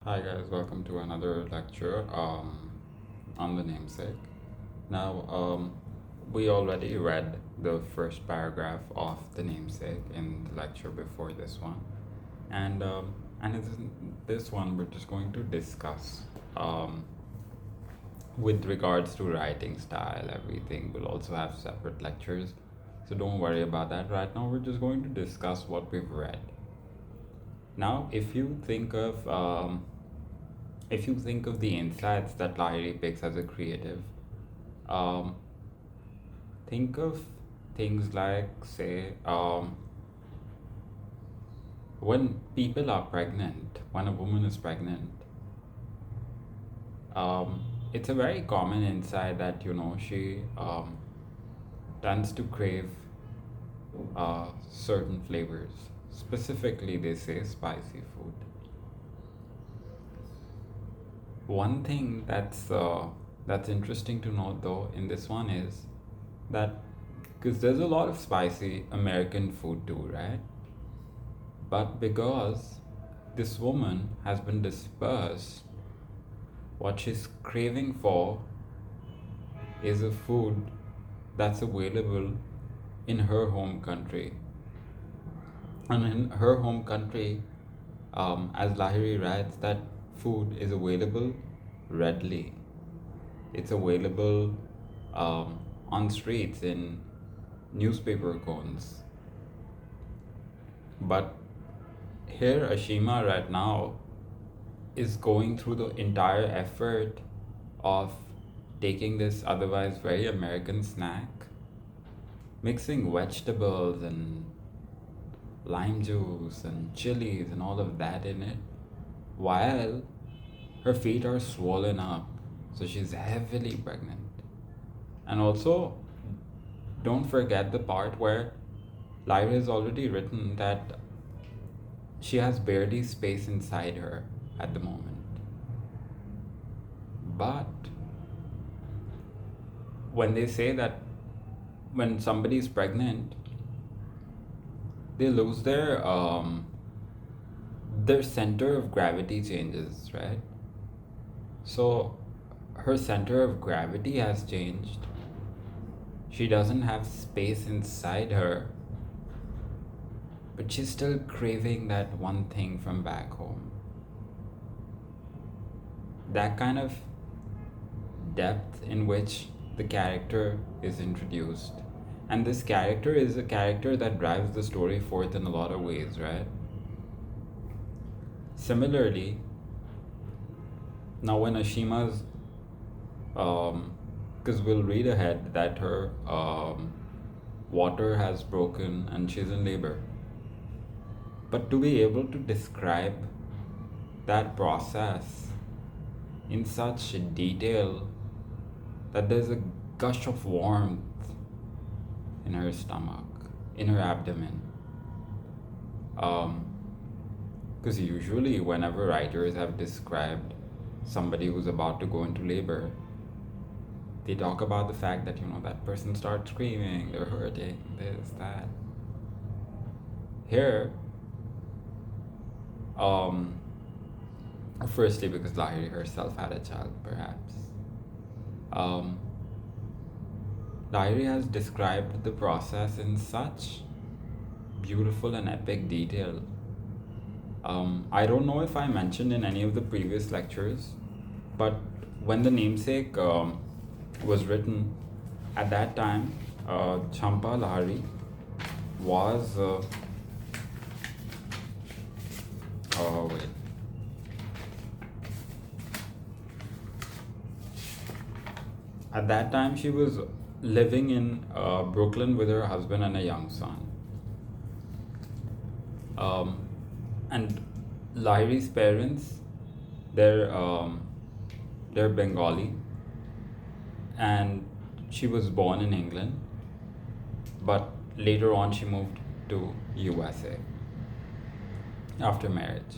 Hi guys, welcome to another lecture on the namesake. Now, we already read the first paragraph of the namesake in the lecture before this one, and in this one we're just going to discuss with regards to writing style, everything. We'll also have separate lectures, so don't worry about that. Right now, we're just going to discuss what we've read. Now, if you think of the insights that Lahiri picks as a creative, um, think of things like, say, when people are pregnant, when a woman is pregnant, um, it's a very common insight that she tends to crave certain flavors. Specifically, they say spicy food. One thing that's interesting to note though in this one is that because there's a lot of spicy American food too, right? But because this woman has been dispersed, what she's craving for is a food that's available in her home country. And in her home country, as Lahiri writes, that food is available readily. It's available on streets in newspaper cones. But here, Ashima right now is going through the entire effort of taking this otherwise very American snack, mixing vegetables and lime juice and chilies and all of that in it, while her feet are swollen up. So she's heavily pregnant. And also, don't forget the part where Lyra has already written that she has barely space inside her at the moment. But when they say that when somebody is pregnant, they lose their center of gravity changes, right? So her center of gravity has changed. She doesn't have space inside her, but she's still craving that one thing from back home. That kind of depth in which the character is introduced. And this character is a character that drives the story forth in a lot of ways, right? Similarly, now when Ashima's, because we'll read ahead that her water has broken and she's in labor. But to be able to describe that process in such detail that there's a gush of warmth in her stomach, in her abdomen. Because usually, whenever writers have described somebody who's about to go into labor, they talk about the fact that that person starts screaming, they're hurting, this, that. Here, um, firstly, because Lahiri herself had a child, perhaps. Um, Lahiri has described the process in such beautiful and epic detail. I don't know if I mentioned in any of the previous lectures, but when the namesake was written, at that time, Champa Lahiri was. Oh, wait. At that time, she was living in Brooklyn with her husband and a young son. And Lahiri's parents, they're they're Bengali, and she was born in England, but later on she moved to USA after marriage.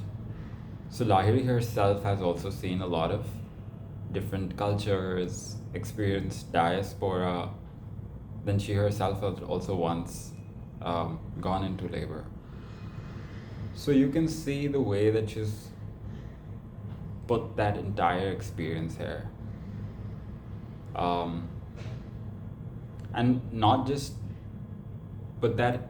So Lahiri herself has also seen a lot of different cultures, experienced diaspora. Then she herself has also once gone into labor. So you can see the way that she's put that entire experience here. Um, and not just put that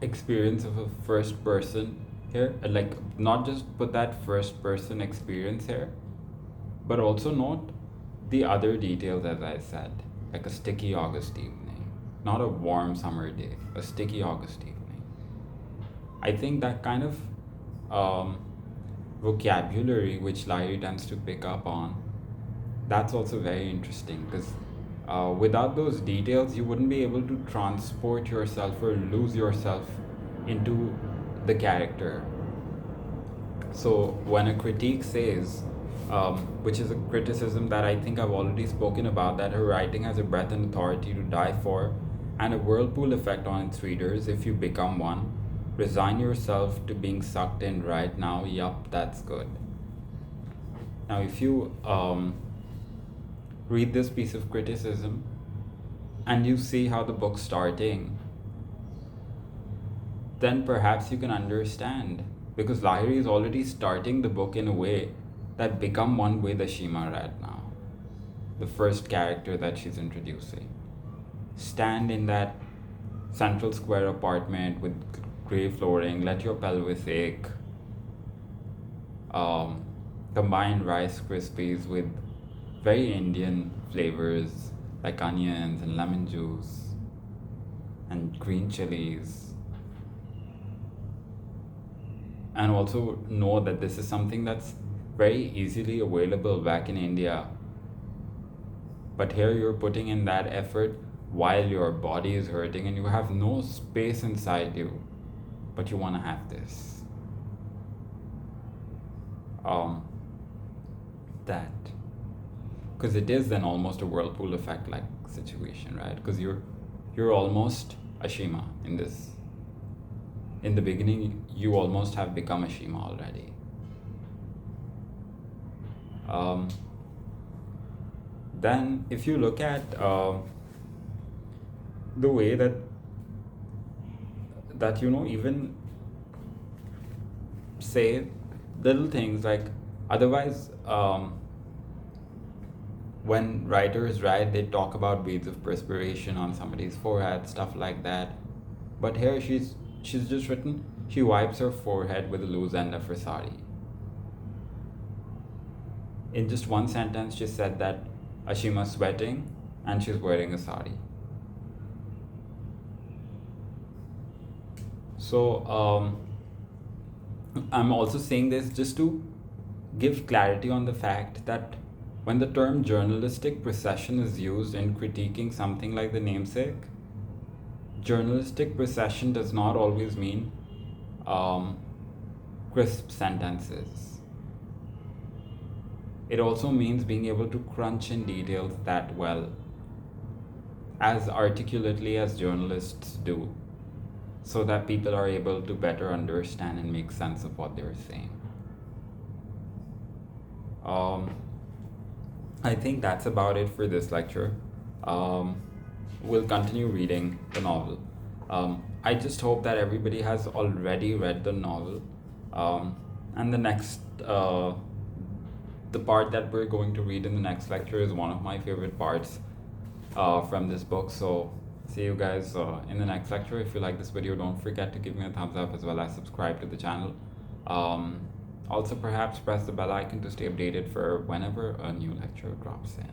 experience of a first person here, like not just put that first person experience here, but also note the other details, as I said, like a sticky August evening, not a warm summer day, a sticky August evening. I think that kind of vocabulary which Lahiri tends to pick up on, that's also very interesting because without those details, you wouldn't be able to transport yourself or lose yourself into the character. So when a critique says, which is a criticism that I think I've already spoken about, that her writing has a breadth and authority to die for, and a whirlpool effect on its readers if you become one. Resign yourself to being sucked in right now. Yup, that's good. Now, if you read this piece of criticism and you see how the book's starting, then perhaps you can understand, because Lahiri is already starting the book in a way that become one with Ashima right now, the first character that she's introducing. Stand in that central square apartment with gray flooring, let your pelvis ache, combine Rice Krispies with very Indian flavors like onions and lemon juice and green chilies. And also know that this is something that's very easily available back in India. But here you're putting in that effort while your body is hurting and you have no space inside you, but you want to have this. That. Because it is then almost a whirlpool effect like situation, right? Because you're almost Ashima in this. In the beginning, you almost have become Ashima already. Then, if you look at the way that even say little things like otherwise, when writers write, they talk about beads of perspiration on somebody's forehead, stuff like that. But here she's just written, she wipes her forehead with the loose end of her sari. In just one sentence, she said that Ashima's sweating and she's wearing a sari. So I'm also saying this just to give clarity on the fact that when the term journalistic procession is used in critiquing something like the Namesake, journalistic procession does not always mean crisp sentences. It also means being able to crunch in details that well, as articulately as journalists do, so that people are able to better understand and make sense of what they're saying. I think that's about it for this lecture. We'll continue reading the novel. I just hope that everybody has already read the novel. And the next, the part that we're going to read in the next lecture is one of my favorite parts from this book. So see you guys in the next lecture. If you like this video, don't forget to give me a thumbs up as well as subscribe to the channel. Also, perhaps press the bell icon to stay updated for whenever a new lecture drops in.